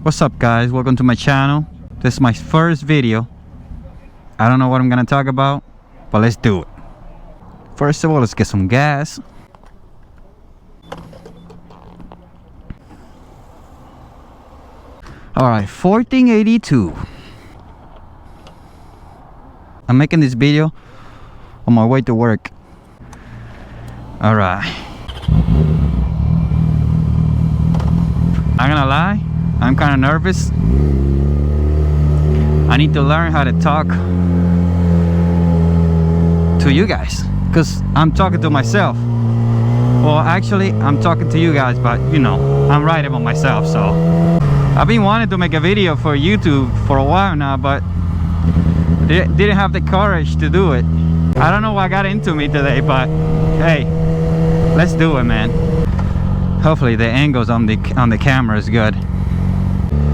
What's up guys, welcome to my channel. This is my first video. I don't know what I'm gonna talk about, but let's do it. First of all, let's get some gas. Alright, 1482. I'm making this video on my way to work. Alright. I'm gonna lie, I'm kind of nervous. I need to learn how to talk to you guys, because I'm talking to myself. Well, actually, I'm talking to you guys, but you know, I'm writing about myself. So I've been wanting to make a video for YouTube for a while now, but didn't have the courage to do it. I don't know what got into me today, but hey, let's do it, man. Hopefully the angles on the camera is good.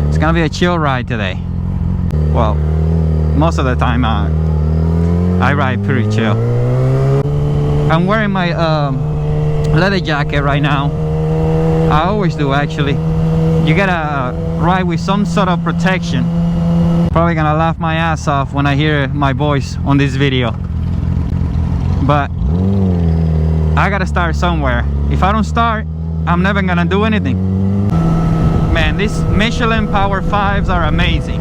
It's gonna be a chill ride today. Well, most of the time I ride pretty chill. I'm wearing my leather jacket right now. I always do, actually. You gotta ride with some sort of protection. Probably gonna laugh my ass off when I hear my voice on this video, but I gotta start somewhere. If I don't start, I'm never gonna do anything. Man, these Michelin Power 5s are amazing.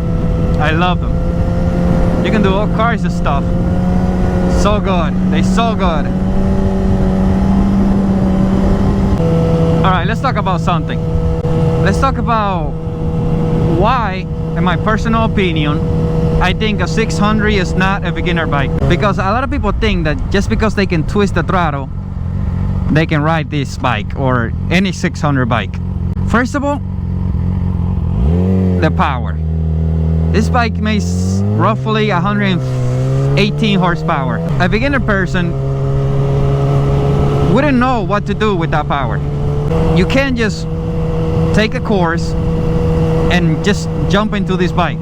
I love them. You can do all kinds of stuff. So good. They're so good. Alright, let's talk about something. Let's talk about why, in my personal opinion, I think a 600 is not a beginner bike. Because a lot of people think that just because they can twist the throttle, they can ride this bike or any 600 bike. First of all, the power. This bike makes roughly 118 horsepower. A beginner person wouldn't know what to do with that power. You can't just take a course and just jump into this bike.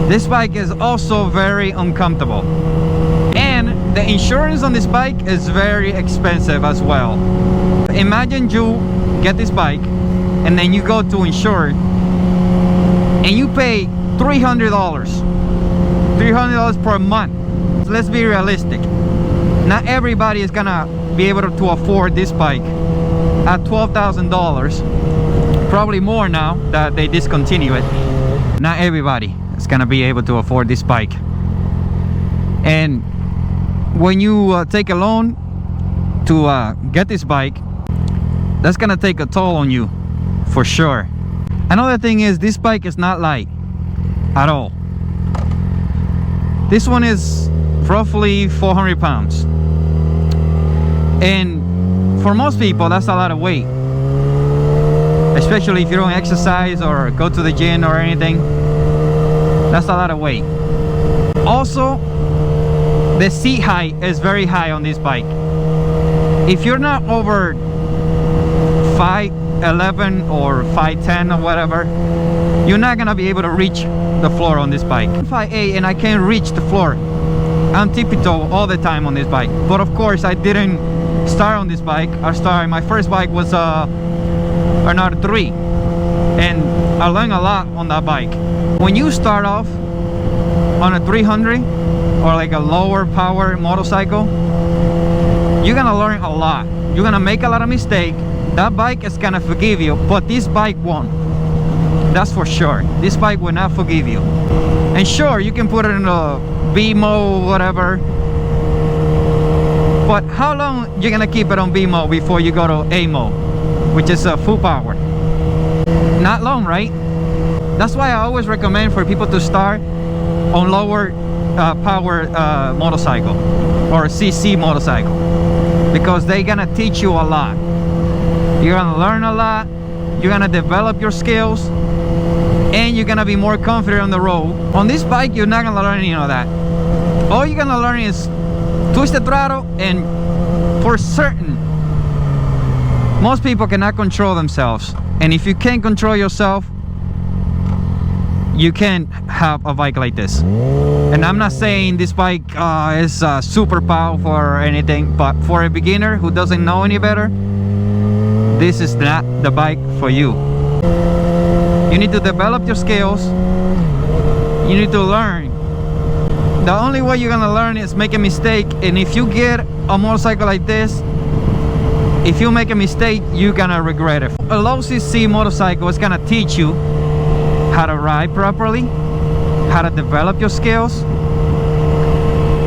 This bike is also very uncomfortable, and the insurance on this bike is very expensive as well. Imagine you get this bike and then you go to insure and you pay $300 per month. Let's be realistic. Not everybody is gonna be able to afford this bike at $12,000. Probably more now that they discontinue it. Not everybody is gonna be able to afford this bike. And when you take a loan to get this bike, that's gonna take a toll on you for sure. Another thing is, this bike is not light at all. This one is roughly 400 pounds, and for most people that's a lot of weight, especially if you don't exercise or go to the gym or anything. That's a lot of weight. Also, the seat height is very high on this bike. If you're not over 5'11" or 5'10" or whatever, you're not gonna be able to reach the floor on this bike. I'm 5'8" and I can't reach the floor. I'm tippy-toe all the time on this bike. But of course, I didn't start on this bike. My first bike was an R3, and I learned a lot on that bike. When you start off on a 300 or like a lower power motorcycle, you're gonna learn a lot. You're gonna make a lot of mistakes. That bike is gonna forgive you, but this bike won't. That's for sure. This bike will not forgive you. And sure, you can put it in a BMO, whatever, but how long you're gonna keep it on BMO before you go to AMO, which is full power? Not long, right? That's why I always recommend for people to start on lower power motorcycle or CC motorcycle, because they're gonna teach you a lot. You're gonna learn a lot, you're gonna develop your skills, and you're gonna be more confident on the road. On this bike, you're not gonna learn any of that. All you're gonna learn is twist the throttle, and for certain, most people cannot control themselves. And if you can't control yourself, you can't have a bike like this. And I'm not saying this bike is super powerful or anything, but for a beginner who doesn't know any better, this is not the bike for you. You need to develop your skills. You need to learn. The only way you're gonna learn is make a mistake. And if you get a motorcycle like this, if you make a mistake, you're gonna regret it. A low CC motorcycle is gonna teach you how to ride properly, how to develop your skills,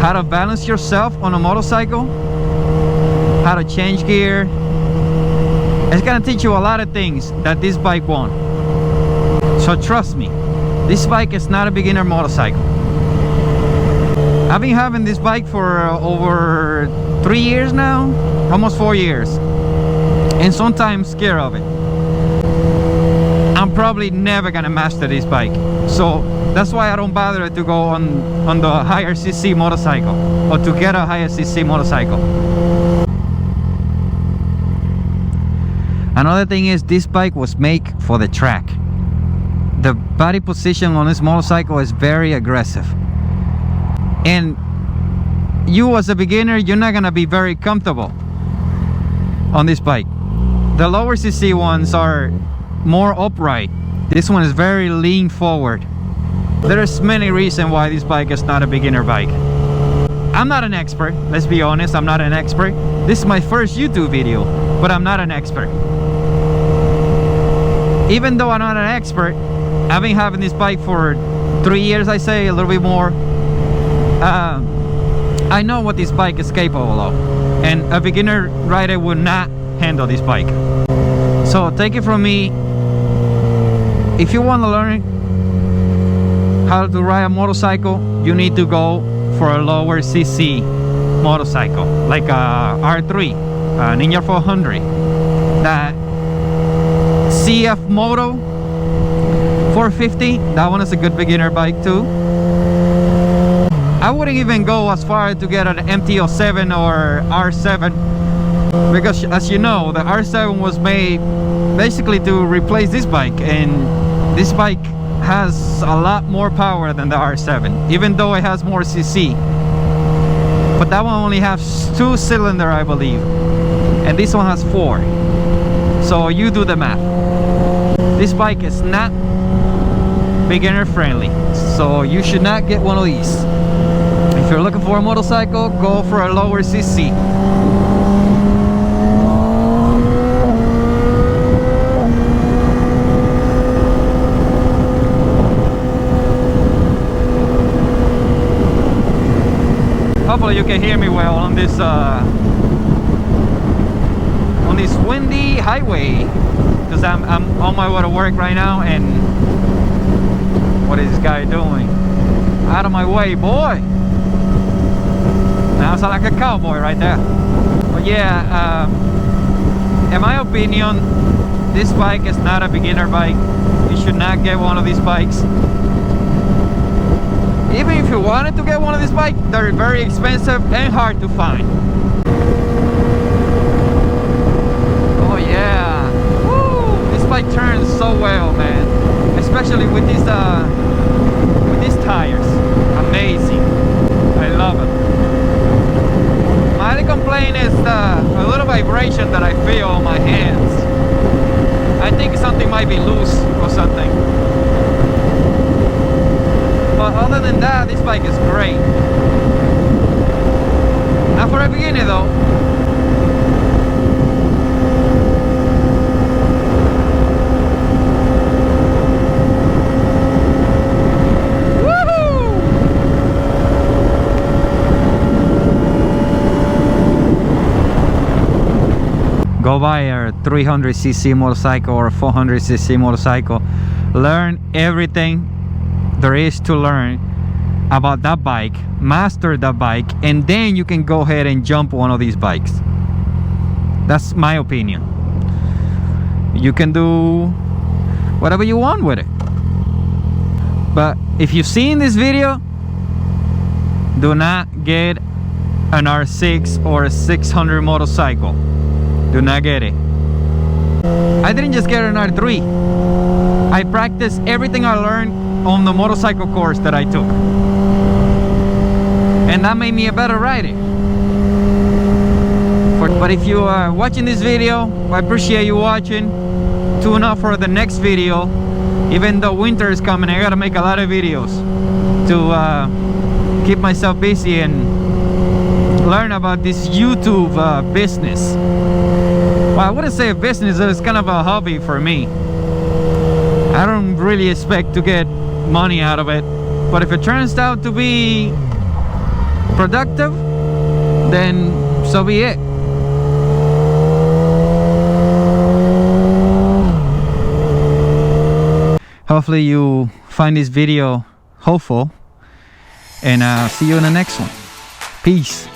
how to balance yourself on a motorcycle, how to change gear. It's gonna teach you a lot of things that this bike won't. So trust me, this bike is not a beginner motorcycle. I've been having this bike for over 3 years now, almost 4 years, and sometimes scared of it. I'm probably never gonna master this bike, so that's why I don't bother to go on the higher CC motorcycle or to get a higher CC motorcycle. Another thing is, this bike was made for the track. The body position on this motorcycle is very aggressive, and you as a beginner, you're not gonna be very comfortable on this bike. The lower CC ones are more upright. This one is very lean forward. There's many reasons why this bike is not a beginner bike. I'm not an expert, let's be honest, I'm not an expert. This is my first YouTube video, but I'm not an expert. Even though I'm not an expert, I've been having this bike for 3 years, I say, a little bit more. I know what this bike is capable of, and a beginner rider would not handle this bike. So take it from me, if you want to learn how to ride a motorcycle, you need to go for a lower CC motorcycle, like a R3, Ninja 400, that CF Moto 450, that one is a good beginner bike too. I wouldn't even go as far to get an MT-07 or R7, because as you know, the R7 was made basically to replace this bike, and this bike has a lot more power than the R7, even though it has more CC. But that one only has 2 cylinder, I believe, and this one has 4. So you do the math. This bike is not beginner friendly, so you should not get one of these. If you're looking for a motorcycle, go for a lower CC. Hopefully you can hear me well on this windy highway, because I'm on my way to work right now. And what is this guy doing? Out of my way, boy! Now I sound like a cowboy right there. But yeah, in my opinion, this bike is not a beginner bike. You should not get one of these bikes. Even if you wanted to get one of these bikes, they're very expensive and hard to find. Oh yeah, woo! This bike turns so well, man. Especially with these tires. Amazing. I love it. My only complaint is a little vibration that I feel on my hands. I think something might be loose or something. But other than that, this bike is great. Not for a beginner though. Go buy a 300cc motorcycle or a 400cc motorcycle. Learn everything there is to learn about that bike, master that bike, and then you can go ahead and jump one of these bikes. That's my opinion. You can do whatever you want with it. But if you've seen this video, do not get an R6 or a 600 motorcycle. Do not get it. I didn't just get an R3. I practiced everything I learned on the motorcycle course that I took, and that made me a better rider. But if you are watching this video, I appreciate you watching. Tune up for the next video. Even though winter is coming, I gotta make a lot of videos to keep myself busy and learn about this YouTube business. Well, I wouldn't say a business, it's kind of a hobby for me. I don't really expect to get money out of it, but if it turns out to be productive, then so be it. Hopefully you find this video helpful, and I'll see you in the next one. Peace.